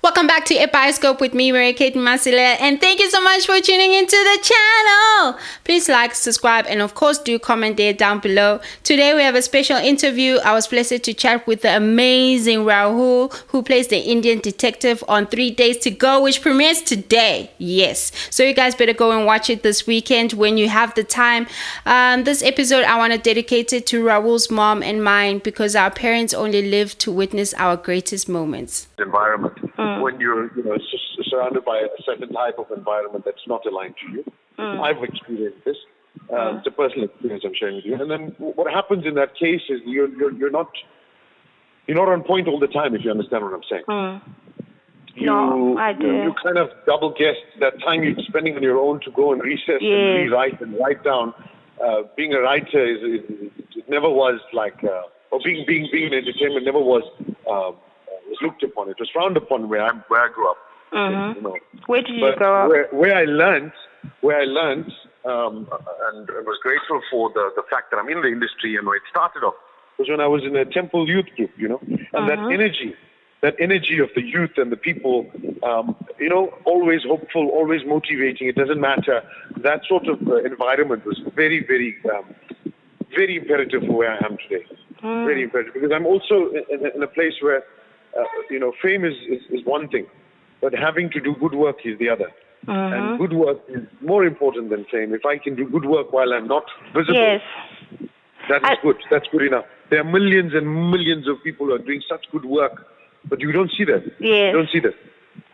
Welcome back to Episcope with me, Mary Kate Masile, and thank you so much for tuning into the channel. Please like, subscribe, and of course do comment there down below. Today we have a special interview. I was blessed to chat with the amazing Rahul, who plays the Indian detective on 3 Days to Go, which premieres today. Yes, so you guys better go and watch it this weekend when you have the time. This episode I want to dedicate it to Rahul's mom and mine, because our parents only live to witness our greatest moments. Environment. When you're surrounded by a certain type of environment that's not aligned to you. I've experienced this. It's a personal experience I'm sharing with you. And then what happens in that case is you're not on point all the time, if you understand what I'm saying. No, I do. You kind of double guess that time you're spending on your own to go and recess and rewrite and write down. Being a writer it never was like, or being in entertainment never was looked upon. It was frowned upon where I grew up. Where did you grow up? Where I learned, and I was grateful for the fact that I'm in the industry and where it started off was when I was in a temple youth group, and that energy of the youth and the people, always hopeful, always motivating. It doesn't matter. That sort of environment was very, very, very imperative for where I am today. Very imperative, because I'm also in a place where, fame is one thing, but having to do good work is the other. And good work is more important than fame. If I can do good work while I'm not visible, that is good. That's good enough. There are millions and millions of people who are doing such good work, but you don't see that. Yes. You don't see that.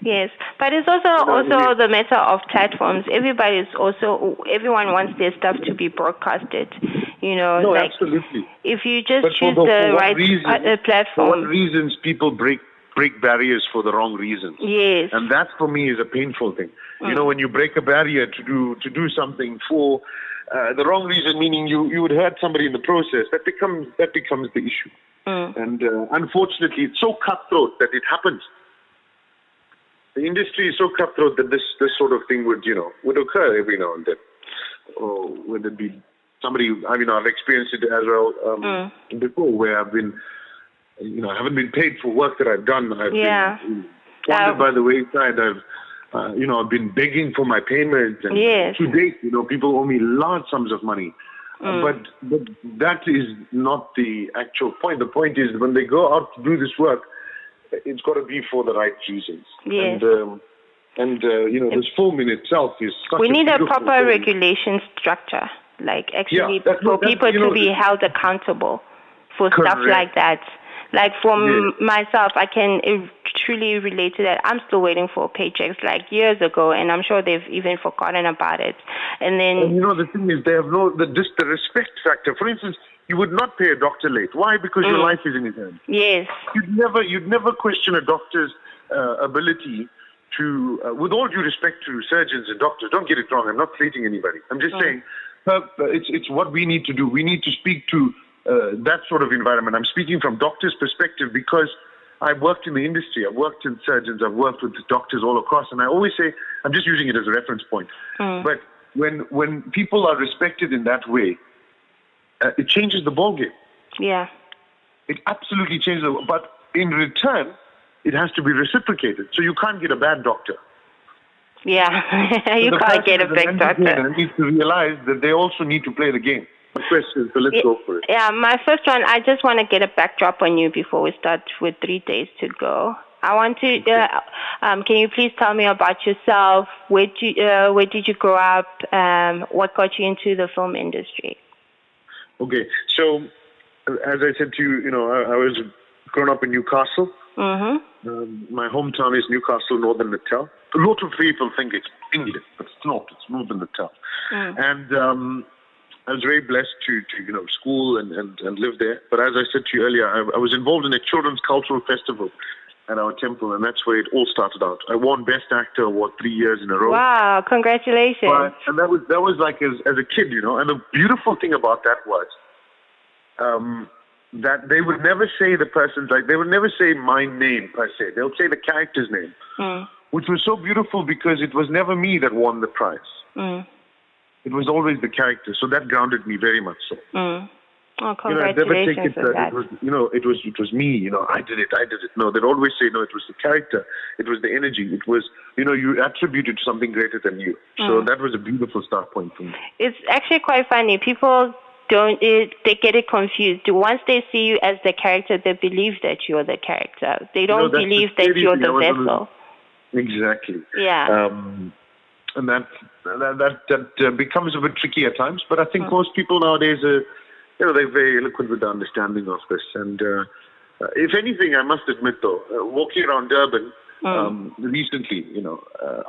Yes, but it's also the matter of platforms. Everyone wants their stuff to be broadcasted. No, absolutely. If you just choose the right platform. For what reasons people break barriers for the wrong reasons. Yes. And that for me is a painful thing. When you break a barrier to do something for the wrong reason, meaning you would hurt somebody in the process, that becomes the issue. And unfortunately, it's so cutthroat that it happens. The industry is so cutthroat that this sort of thing would occur every now and then. Or would it be somebody? I've experienced it as well before, where I've been, I haven't been paid for work that I've done. I've been squandered by the wayside. I've been begging for my payment, and to date, people owe me large sums of money. But that is not the actual point. The point is when they go out to do this work, it's got to be for the right reasons. Yes. And this film in itself is such we need a proper film. Regulation structure, like actually for people to be held accountable for stuff like that. Like from myself, I can truly relate to that. I'm still waiting for paychecks like years ago, and I'm sure they've even forgotten about it. And then the thing is, they have the respect factor. For instance, you would not pay a doctor late. Why? Because your life is in his hands. Yes. You'd never question a doctor's ability to, with all due respect to surgeons and doctors. Don't get it wrong. I'm not slating anybody. I'm just saying, it's what we need to do. We need to speak to that sort of environment. I'm speaking from doctors' perspective because I've worked in the industry. I've worked in surgeons. I've worked with doctors all across. And I always say, I'm just using it as a reference point. But when people are respected in that way, it changes the ballgame. Yeah. It absolutely changes. But in return, it has to be reciprocated. So you can't get a bad doctor. Yeah, you can't get a bad doctor. Needs to realize that they also need to play the game. Question, so let's go for it. Yeah, my first one, I just want to get a backdrop on you before we start with 3 Days to Go. I want to, can you please tell me about yourself? Where did you grow up? What got you into the film industry? Okay, so as I said to you, I was grown up in Newcastle. My hometown is Newcastle, Northern Natal. A lot of people think it's England, but it's not. It's smooth in the tough. And I was very blessed to school and live there. But as I said to you earlier, I was involved in a children's cultural festival at our temple, and that's where it all started out. I won Best Actor award 3 years in a row. Wow, congratulations. And that was like as a kid, and the beautiful thing about that was that they would never say the person's, like, they would never say my name per se. They'll say the character's name, which was so beautiful because it was never me that won the prize. It was always the character, so that grounded me very much so. Oh, congratulations for that. It was me, I did it. No, they'd always say, no, it was the character, it was the energy, it was, you attributed to something greater than you. So that was a beautiful start point for me. It's actually quite funny. People they get it confused. Once they see you as the character, they believe that you're the character. They don't believe that you're the vessel. Exactly. Yeah. And that becomes a bit tricky at times. But I think most people nowadays they're very eloquent with the understanding of this. And if anything, I must admit though, walking around Durban recently,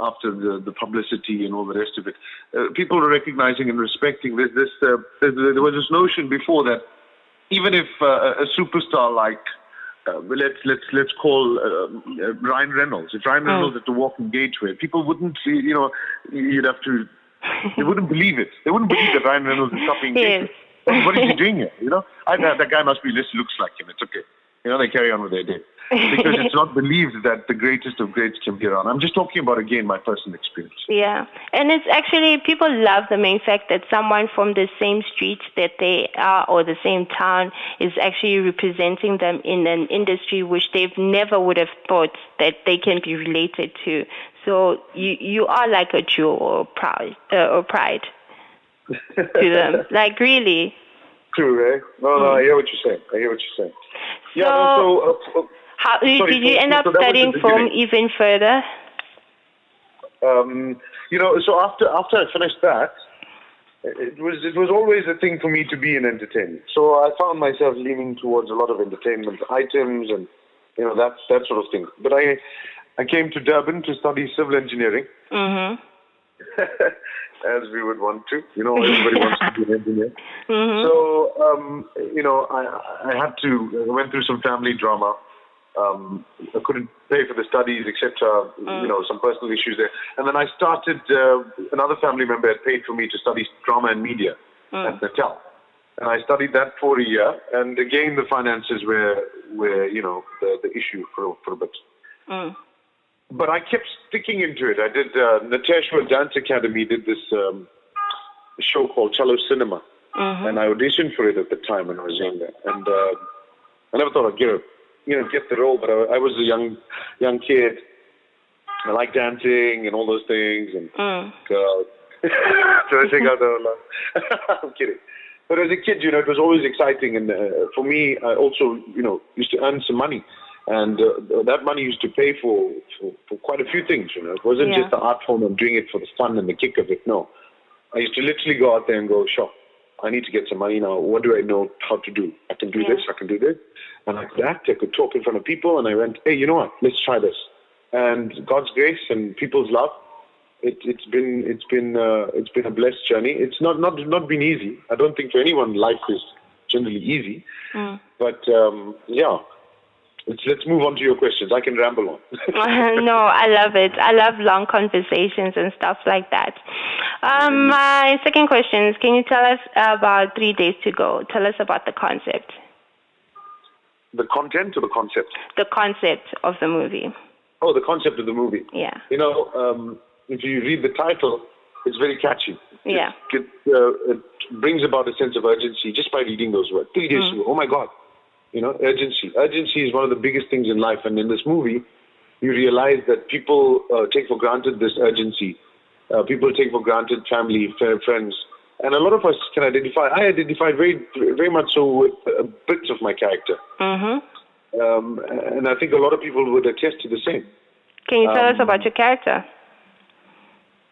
after the publicity and all the rest of it, people are recognizing and respecting this. There was this notion before that even if a superstar like let's call Ryan Reynolds. If Ryan Reynolds had to walk in Gateway, people wouldn't see, you'd have to, they wouldn't believe it. They wouldn't believe that Ryan Reynolds is stopping Gateway. What is he doing here? That guy must be, this looks like him. It's okay. They carry on with their day. Because it's not believed that the greatest of greats can be around. I'm just talking about, again, my personal experience. Yeah. And it's actually, people love the main fact that someone from the same street that they are or the same town is actually representing them in an industry which they've never would have thought that they can be related to. So you are like a jewel or pride to them. Like, really. True, eh? No, I hear what you're saying. Yeah, how did you end up studying film even further? So after I finished that, it was always a thing for me to be in entertainment. So I found myself leaning towards a lot of entertainment items and that sort of thing. But I came to Durban to study civil engineering. As we would want to, everybody wants to be an engineer. So I went through some family drama. I couldn't pay for the studies, etc. Some personal issues there. And then I started, another family member had paid for me to study drama and media at Natal. And I studied that for a year. And again, the finances were the issue for a bit. But I kept sticking into it. I did, Nateshwar Dance Academy did this show called Chalo Cinema. And I auditioned for it at the time when I was younger. And I never thought I'd get the role, but I was a young kid. I like dancing and all those things. And girls. So I think I'm kidding. But as a kid, it was always exciting. And for me, I also, used to earn some money. And that money used to pay for quite a few things, It wasn't just the art form of doing it for the fun and the kick of it, no. I used to literally go out there and go, sure, I need to get some money now. What do I know how to do? I can do this, I can do this. And I could act, I could talk in front of people, and I went, hey, you know what, let's try this. And God's grace and people's love, it's been a blessed journey. It's not been easy. I don't think for anyone life is generally easy. But, Let's move on to your questions. I can ramble on. No, I love it. I love long conversations and stuff like that. My second question is, can you tell us about 3 Days to Go? Tell us about the concept. The content or the concept? The concept of the movie. Oh, the concept of the movie. Yeah. If you read the title, it's very catchy. Yeah. It brings about a sense of urgency just by reading those words. 3 days to go. Oh, my God. Urgency. Urgency is one of the biggest things in life. And in this movie, you realize that people take for granted this urgency. People take for granted family, friends. And a lot of us can identify. I identify very, very much so with bits of my character. And I think a lot of people would attest to the same. Can you tell us about your character?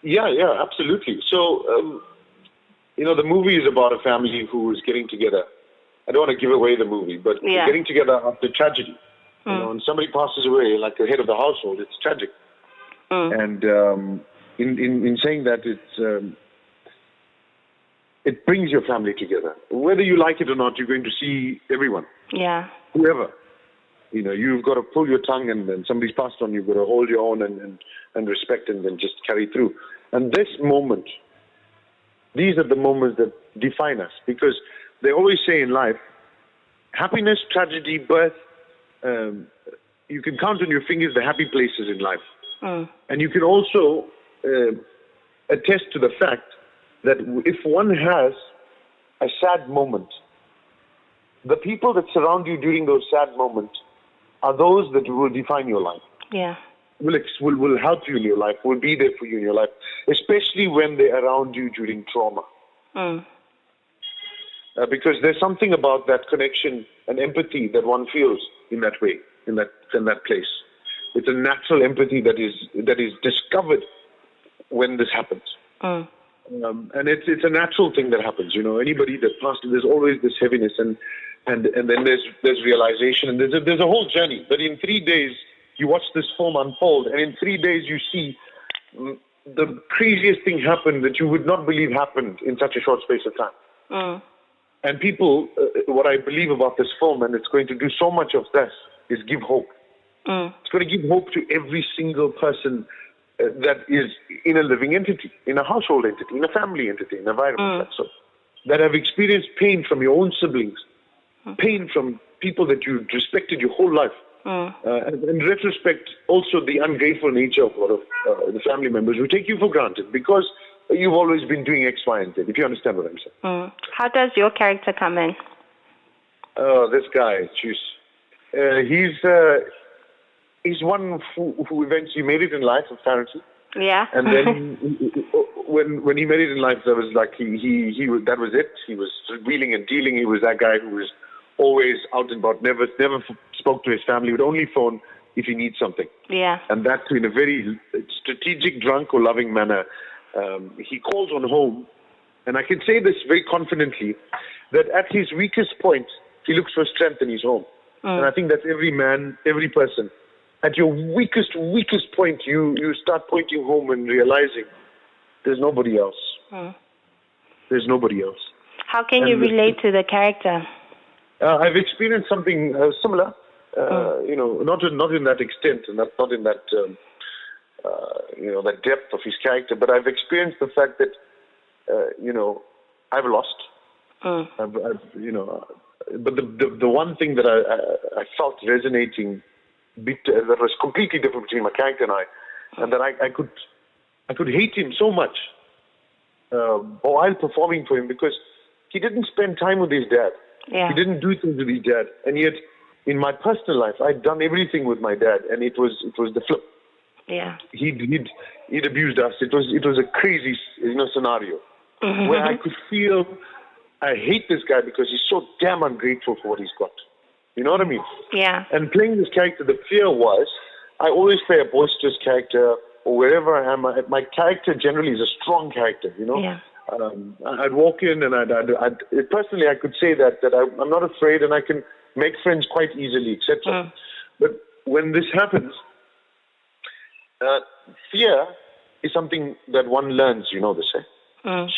Yeah, absolutely. So, the movie is about a family who is getting together. I don't want to give away the movie, but getting together after tragedy. When somebody passes away, like the head of the household, it's tragic. And in saying that it brings your family together. Whether you like it or not, you're going to see everyone. Yeah. Whoever. You've got to pull your tongue, and then somebody's passed on. You've got to hold your own and respect, and then just carry through. And this moment, these are the moments that define us, because they always say in life, happiness, tragedy, birth, you can count on your fingers the happy places in life. And you can also attest to the fact that if one has a sad moment, the people that surround you during those sad moments are those that will define your life. Yeah. Will help you in your life, will be there for you in your life, especially when they're around you during trauma. Because there's something about that connection and empathy that one feels in that way, in that place. It's a natural empathy that is discovered when this happens. And it's a natural thing that happens. Anybody that passed, there's always this heaviness, and then there's realization, and there's a whole journey. But in 3 days, you watch this film unfold, and in 3 days you see the craziest thing happen that you would not believe happened in such a short space of time. And people, what I believe about this film, and it's going to do so much of this, is give hope. It's going to give hope to every single person that is in a living entity, in a household entity, in a family entity, in an environment. That have experienced pain from your own siblings, pain from people that you respected your whole life. And in retrospect, also the ungrateful nature of a lot of the family members who take you for granted because you've always been doing X, Y, and Z, if you understand what I'm saying. How does your character come in? Oh, this guy, he's one who eventually made it in life, apparently. Yeah. And then when he made it in life, that was like that was it. He was wheeling and dealing. He was that guy who was always out and about, never spoke to his family, would only phone if he needs something. Yeah. And that in a very strategic, drunk or loving manner. He calls on home, and I can say this very confidently, that at his weakest point, he looks for strength in his home. And I think that's every man, every person. At your weakest point, you start pointing home and realizing there's nobody else. There's nobody else. How can you relate to the character? I've experienced something similar, not in that extent, and not in that, that depth of his character, but I've experienced the fact that, I've lost. But the one thing that I felt resonating, that was completely different between my character and I, and that I could hate him so much while performing for him, because he didn't spend time with his dad. Yeah. He didn't do things with his dad, and yet in my personal life, I'd done everything with my dad, and it was the flip. Yeah. He'd abused us. It was a crazy scenario where I could feel I hate this guy because he's so damn ungrateful for what he's got. You know what I mean? Yeah. And playing this character, the fear was, I always play a boisterous character, or wherever I am, my character generally is a strong character, Yeah. I'd walk in and I'd personally, I could say that I'm not afraid and I can make friends quite easily, etc. But when this happens, fear is something that one learns, this, eh?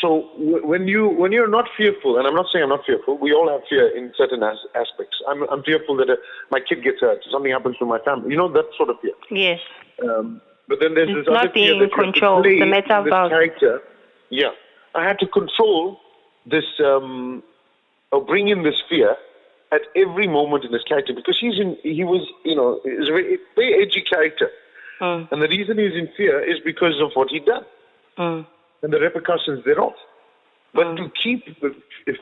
So when you're not fearful, and I'm not saying I'm not fearful, we all have fear in certain aspects. I'm fearful that my kid gets hurt, something happens to my family, that sort of fear. Yes. But then there's this other fear that you have to play this character. Yeah, I had to control this, or bring in this fear at every moment in this character, because he's a very, very edgy character. And the reason he's in fear is because of what he done. And the repercussions thereof. But to keep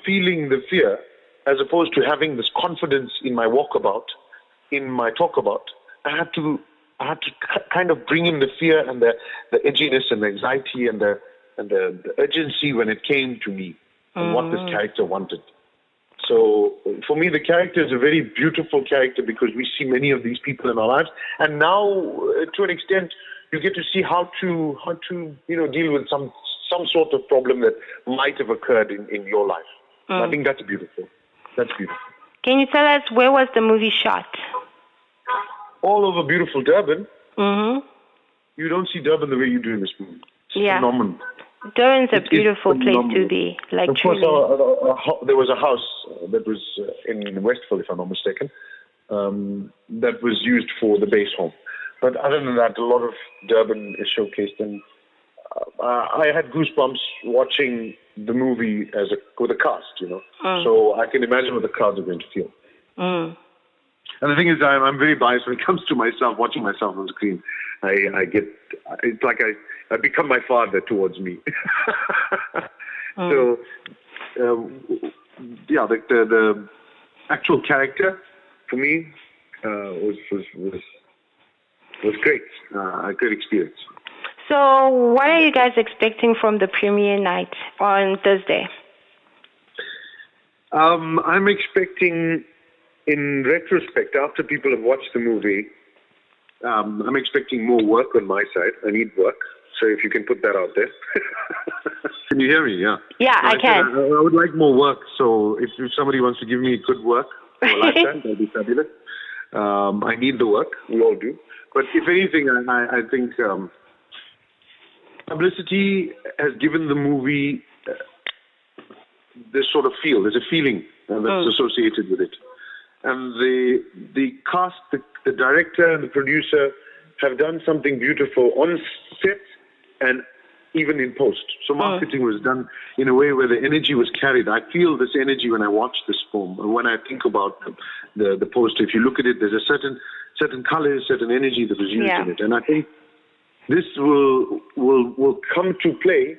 feeling the fear, as opposed to having this confidence in my walkabout, in my talkabout, I had to kind of bring in the fear and the edginess and the anxiety and the urgency when it came to me and what this character wanted. So for me, the character is a very beautiful character because we see many of these people in our lives, and now to an extent, you get to see how to deal with some sort of problem that might have occurred in your life. I think that's beautiful. That's beautiful. Can you tell us where was the movie shot? All over beautiful Durban. You don't see Durban the way you do in this movie. phenomenal. Durban's a beautiful place to be. Like, of course, there was a house that was in Westville, if I'm not mistaken, that was used for the base home. But other than that, a lot of Durban is showcased, and I had goosebumps watching the movie with a cast, So I can imagine what the crowds are going to feel. And the thing is, I'm very biased when it comes to myself, watching myself on screen. It's like I become my father towards me. So, the actual character for me was great. A good experience. So, what are you guys expecting from the premiere night on Thursday? I'm expecting, in retrospect, after people have watched the movie, I'm expecting more work on my side. I need work. So if you can put that out there. Can you hear me? Yeah. Yeah, I can. I would like more work. So if somebody wants to give me good work for a lifetime, that'd be fabulous. I need the work. We all do. But if anything, I think publicity has given the movie this sort of feel. There's a feeling that's associated with it. And the cast, the director and the producer have done something beautiful on set and even in post. So marketing was done in a way where the energy was carried. I feel this energy when I watch this film. When I think about the poster, if you look at it, there's a certain colors, certain energy that was used in it. And I think this will come to play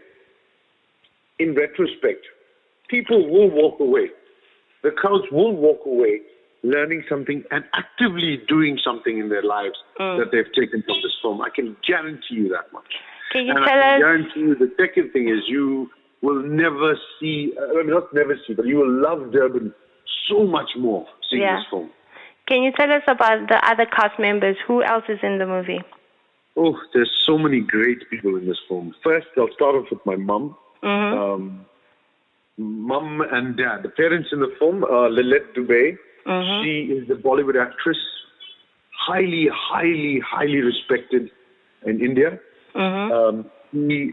in retrospect. People will walk away. The crowds will walk away learning something and actively doing something in their lives that they've taken from this film. I can guarantee you that much. Can you and tell I can us? guarantee you the second thing is you will never see, not never see, but you will love Durban so much more seeing this film. Can you tell us about the other cast members? Who else is in the movie? Oh, there's so many great people in this film. First, I'll start off with my mum. Mum and dad. The parents in the film are Lilette Dubé. She is the Bollywood actress, highly, highly, highly respected in India. He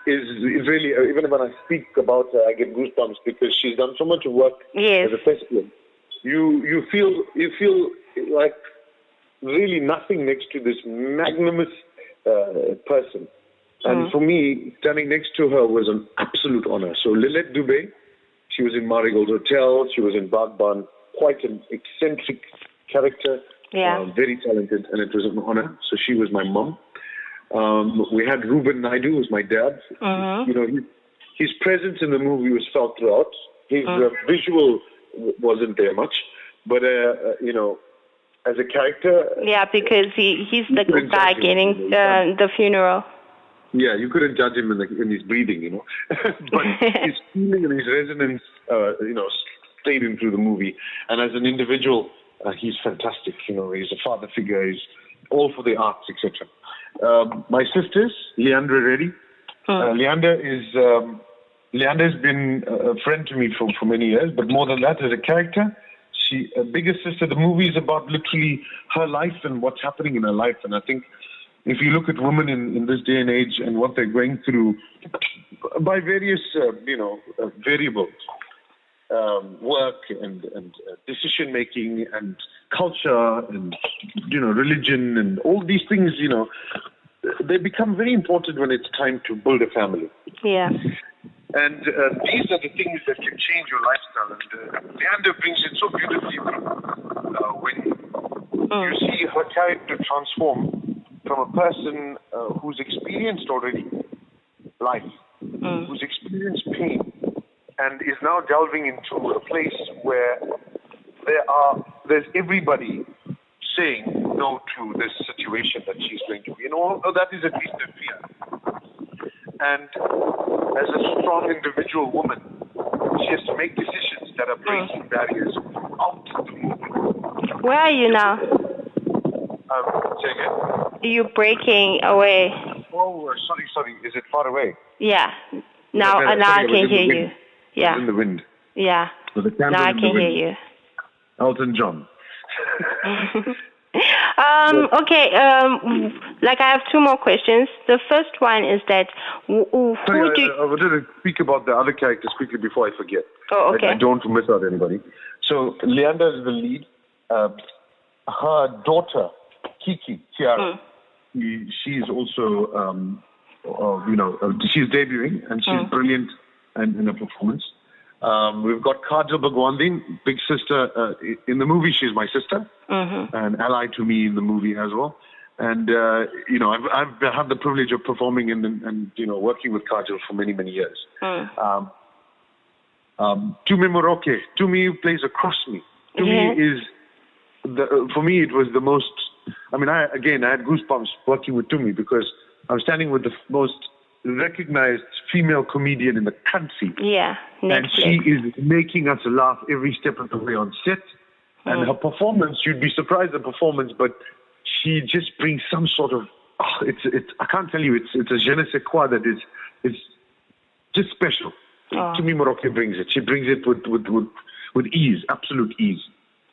is really, even when I speak about her, I get goosebumps because she's done so much work as a thespian. You feel like really nothing next to this magnanimous person. And for me, standing next to her was an absolute honor. So Lilette Dubé, she was in Marigold Hotel, she was in Bagban, quite an eccentric character, very talented, and it was an honor. So she was my mum. We had Ruben Naidu, who was my dad. His presence in the movie was felt throughout. His visual wasn't there much, but as a character. Yeah, because he's the guy getting the funeral. Yeah, you couldn't judge him in his breathing, but his feeling and his resonance, stayed in through the movie. And as an individual, he's fantastic. He's a father figure. He's all for the arts, etc. My sisters, Leandra Reddy. Leander has been a friend to me for many years, but more than that, as a character, she a bigger sister. The movie is about literally her life and what's happening in her life. And I think if you look at women in this day and age and what they're going through by various, variables, work and decision making and culture and religion and all these things, they become very important when it's time to build a family. Yeah. And these are the things that can change your lifestyle. And Leander brings it so beautifully when you see her character transform from a person who's experienced already life, who's experienced pain, and is now delving into a place where there's everybody saying no to this situation that she's going to be in. Although that is at least a fear. And as a strong individual woman, she has to make decisions that are breaking barriers out of the movement. Where are you now? Say again? You're breaking away. Oh, sorry. Is it far away? Yeah. Now I can hear you. Yeah. In the wind. Yeah. So now I can hear you. Elton John. Okay. Like I have two more questions. The first one is that who Sorry, do you... I wanted to speak about the other characters quickly before I forget. Oh, okay. I don't miss out anybody. So Leander is the lead. Her daughter, Kiki, Kiara, she's also, she's debuting and she's brilliant in her performance. We've got Kajal Bhagwandin, big sister. In the movie, she's my sister, and ally to me in the movie as well. And I've had the privilege of performing and working with Kajal for many, many years. Tumi Moroke, Tumi plays across me. Tumi is for me it was the most. I mean, I had goosebumps working with Tumi because I'm standing with the most recognized female comedian in the country. Yeah, and she is making us laugh every step of the way on set. And her performance, you'd be surprised at the performance, but she just brings some sort of, it's I can't tell you, it's a je ne sais quoi that is just special. Tumi Moroke brings it. She brings it with ease, absolute ease.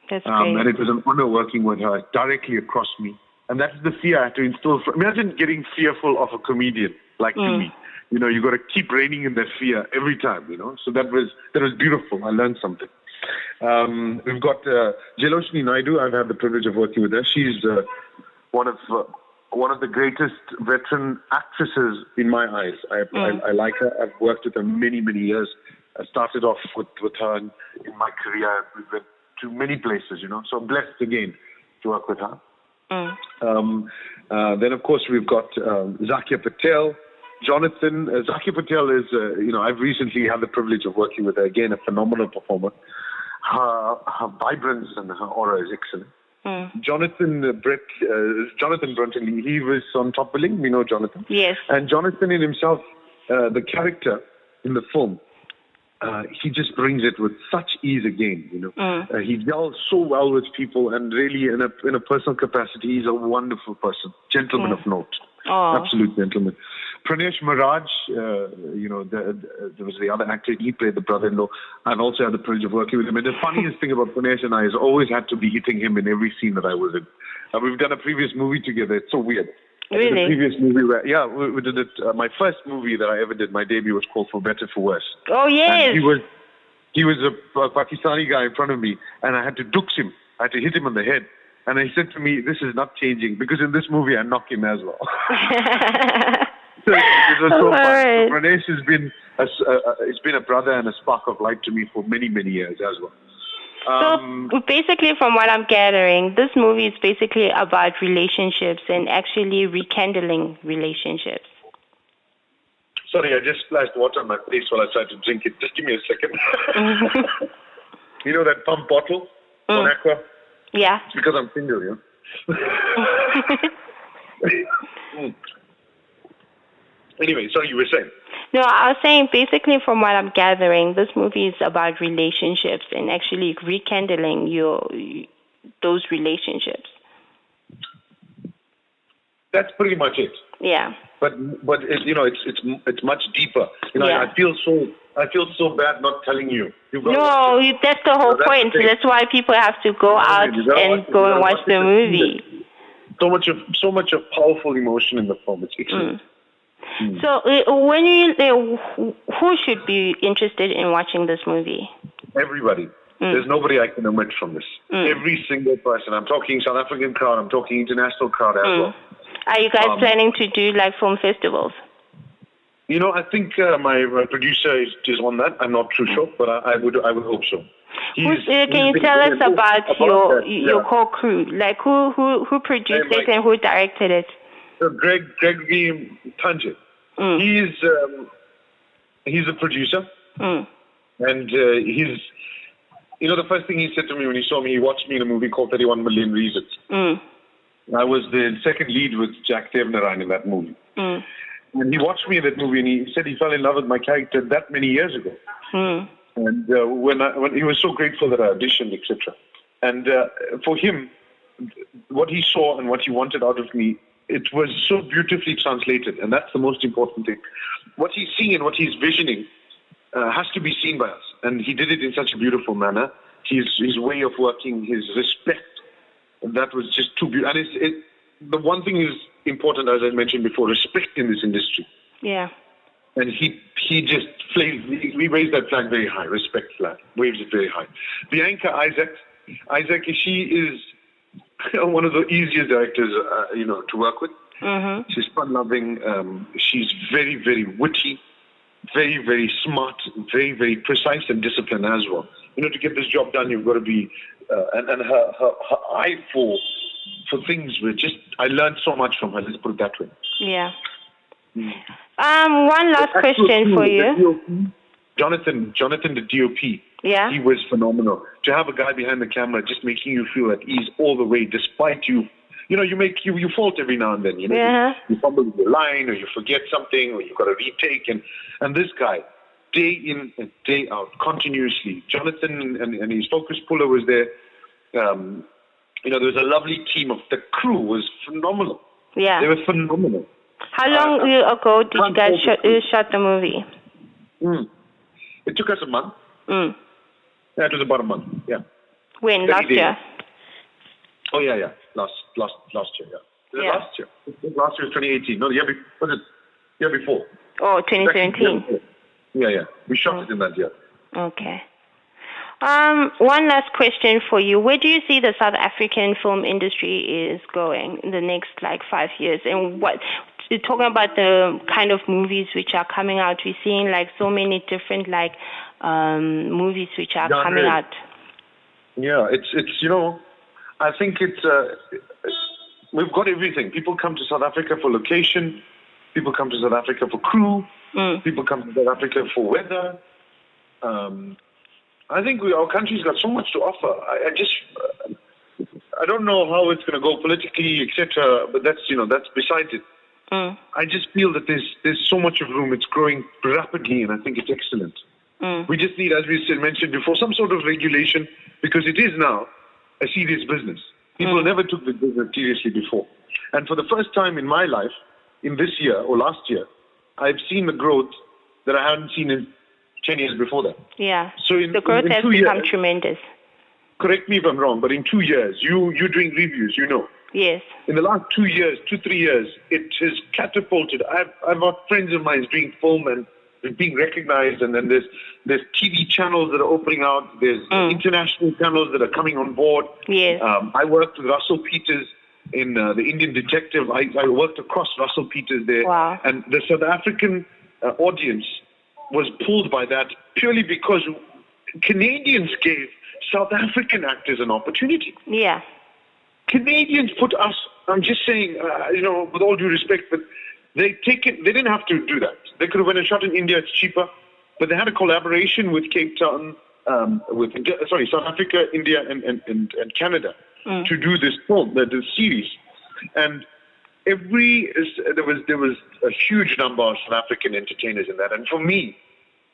That's great. And it was an honor working with her directly across me. And that's the fear I had to instill. Imagine getting fearful of a comedian like Tumi. You got to keep reining in that fear every time, So that was beautiful. I learned something. We've got Jeloshni Naidu. I've had the privilege of working with her. She's one of the greatest veteran actresses in my eyes. I like her. I've worked with her many, many years. I started off with her in my career. We went to many places, So I'm blessed again to work with her. Then, of course, we've got Zakia Patel. Jonathan, Zakia Patel is, I've recently had the privilege of working with her. Again, a phenomenal performer. Her vibrance and her aura is excellent. Jonathan Boynton-Lee, he was on Top Billing. We know Jonathan. Yes. And Jonathan in himself, the character in the film, he just brings it with such ease again. He gels so well with people, and really in a personal capacity, he's a wonderful person, gentleman of note. Absolute gentleman. Pranesh Maharaj, there was the other actor. He played the brother-in-law. I've also had the privilege of working with him. And the funniest thing about Pranesh and I is always had to be hitting him in every scene that I was in. We've done a previous movie together. It's so weird. Really? The previous movie we did it. My first movie that I ever did, my debut, was called For Better For Worse. Oh, yes. And he was a Pakistani guy in front of me, and I had to dux him. I had to hit him on the head. And he said to me, "This is not changing, because in this movie I knock him as well." So it was so fun. Right. So Pranesh has been a brother and a spark of light to me for many, many years as well. So basically, from what I'm gathering, this movie is basically about relationships and actually rekindling relationships. Sorry, I just splashed water on my face while I tried to drink it. Just give me a second. You know that pump bottle on Aqua? Yeah. It's because I'm single, Anyway, sorry, you were saying? No, I was saying basically from what I'm gathering, this movie is about relationships and actually rekindling those relationships. That's pretty much it. Yeah. But it's much deeper. I feel so bad not telling you. That's the whole point. That's why people have to go out and go and watch the movie. So much of powerful emotion in the film. It's excellent. So, who should be interested in watching this movie? Everybody. There's nobody I can omit from this. Every single person. I'm talking South African crowd. I'm talking international crowd as well. Are you guys planning to do like film festivals? I think my producer is on that. I'm not too sure, but I would hope so. Can you tell us about your core crew? Like who produced it and who directed it? Gregory Tanjit. He's a producer, and he's. The first thing he said to me when he saw me, he watched me in a movie called 31 Million Reasons. I was the second lead with Jack Devnarayan in that movie. And he watched me in that movie, and he said he fell in love with my character that many years ago. And when he was so grateful that I auditioned, etc. And for him, what he saw and what he wanted out of me, it was so beautifully translated, and that's the most important thing. What he's seeing and what he's visioning has to be seen by us, and he did it in such a beautiful manner. His way of working, his respect that was just too beautiful. And the one thing is important, as I mentioned before, respect in this industry. Yeah. And he just we raised that flag very high, respect flag, waves it very high. Bianca Isaac, she is one of the easiest directors, to work with. Mm-hmm. She's fun-loving. She's very, very witty, very, very smart, very, very precise and disciplined as well. To get this job done, you've got to be, and her eye for things were just, I learned so much from her, let's put it that way. Yeah. One last question for you. Jonathan, the DOP. Yeah. He was phenomenal. To have a guy behind the camera just making you feel at ease all the way, despite you fault every now and then. Yeah. You fumble with your line, or you forget something, or you've got to retake. And this guy, day in and day out, continuously. Jonathan and his focus puller was there. There was a lovely team of the crew was phenomenal. Yeah. They were phenomenal. How long ago did you guys shot the movie? It took us a month. Yeah, it was about a month. Yeah. When? Last year? Oh yeah. Last year. Yeah. Last year. Last year was 2018. No, the year before. Oh, 2017. Yeah. We shot it in that year. Okay. One last question for you. Where do you see the South African film industry is going in the next 5 years? And what you're talking about, the kind of movies which are coming out. We're seeing so many different movies which are coming out. Yeah, it's I think it's we've got everything. People come to South Africa for location. People come to South Africa for crew. People come to South Africa for weather. I think our country's got so much to offer. I don't know how it's going to go politically, etc. But that's beside it. I just feel that there's so much of room. It's growing rapidly, and I think it's excellent. We just need, as we mentioned before, some sort of regulation, because it is now a serious business. People never took the business seriously before. And for the first time in my life, in this year or last year, I've seen the growth that I hadn't seen in 10 years before that. Yeah. So the growth has become tremendous. Correct me if I'm wrong, but in 2 years, you're doing reviews, Yes. In the last 2 years, 2-3 years, it has catapulted. I've got friends of mine doing film and being recognized, and then there's TV channels that are opening out. There's international channels that are coming on board. Yes. I worked with Russell Peters in The Indian Detective. I worked across Russell Peters there. Wow. And the South African audience was pulled by that purely because Canadians gave South African actors an opportunity. Yeah. Canadians put us, I'm just saying, with all due respect, but they didn't have to do that. They could have went and shot in India, it's cheaper, but they had a collaboration with Cape Town, South Africa, India, and Canada to do this film, this series. And there was a huge number of South African entertainers in that. And for me,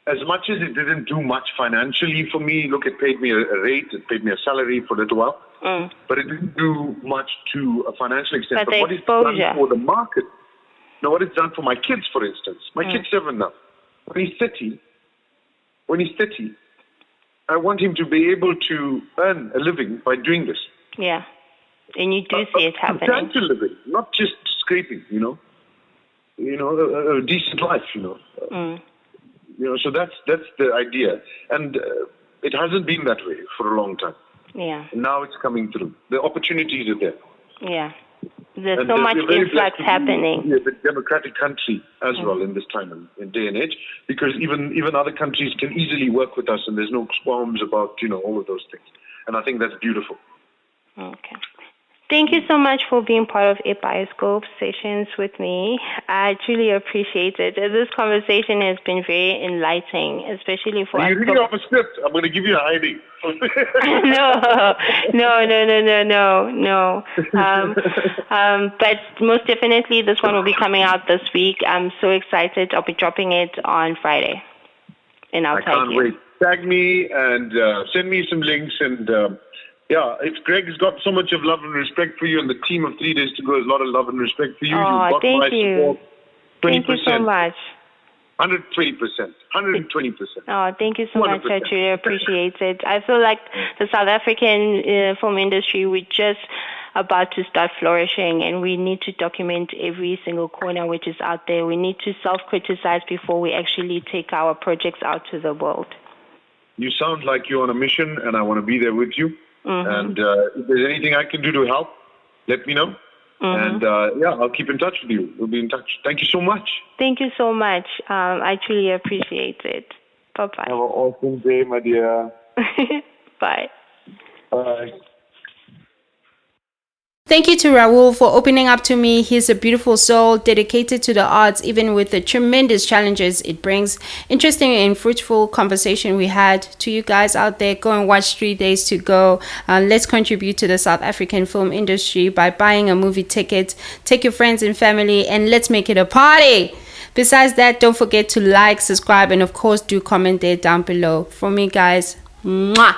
as much as it didn't do much financially for me, look, it paid me a rate, it paid me a salary for a little while, but it didn't do much to a financial extent. But what it's done for the market, what it's done for my kids, for instance. My kid's 7 now. When he's 30, I want him to be able to earn a living by doing this. Yeah. And you do see it happening. Substantial living, not just scraping, a decent life, so that's the idea. And it hasn't been that way for a long time. Yeah. Now it's coming through. The opportunities are there. Yeah. There's so much influx happening. Yeah, the democratic country as well in this time and day and age, because even other countries can easily work with us, and there's no qualms about all of those things. And I think that's beautiful. Okay. Thank you so much for being part of Episcope Sessions with me. I truly appreciate it. This conversation has been very enlightening, especially for us. Are you reading off a script? I'm going to give you a hiding. No. But most definitely this one will be coming out this week. I'm so excited. I'll be dropping it on Friday. And I can't wait. Tag me and send me some links and... if Greg's got so much of love and respect for you, and the team of 3 Days to Go has a lot of love and respect for you. Oh, you've got thank my you. support. 20%. Thank you so much. 120%. 120%. Oh, thank you so much. I truly appreciate it. I feel like the South African film industry, we're just about to start flourishing, and we need to document every single corner which is out there. We need to self-criticize before we actually take our projects out to the world. You sound like you're on a mission, and I want to be there with you. And if there's anything I can do to help, let me know. And I'll keep in touch with you. We'll be in touch. Thank you so much. Thank you so much. I truly appreciate it. Bye-bye. Have an awesome day, my dear. Bye. Bye. Thank you to Rahul for opening up to me. He's a beautiful soul, dedicated to the arts, even with the tremendous challenges it brings. Interesting and fruitful conversation we had. To you guys out there, go and watch 3 Days to Go. Let's contribute to the South African film industry by buying a movie ticket. Take your friends and family, and let's make it a party. Besides that, don't forget to like, subscribe, and of course, do comment there down below. For me, guys, mwah.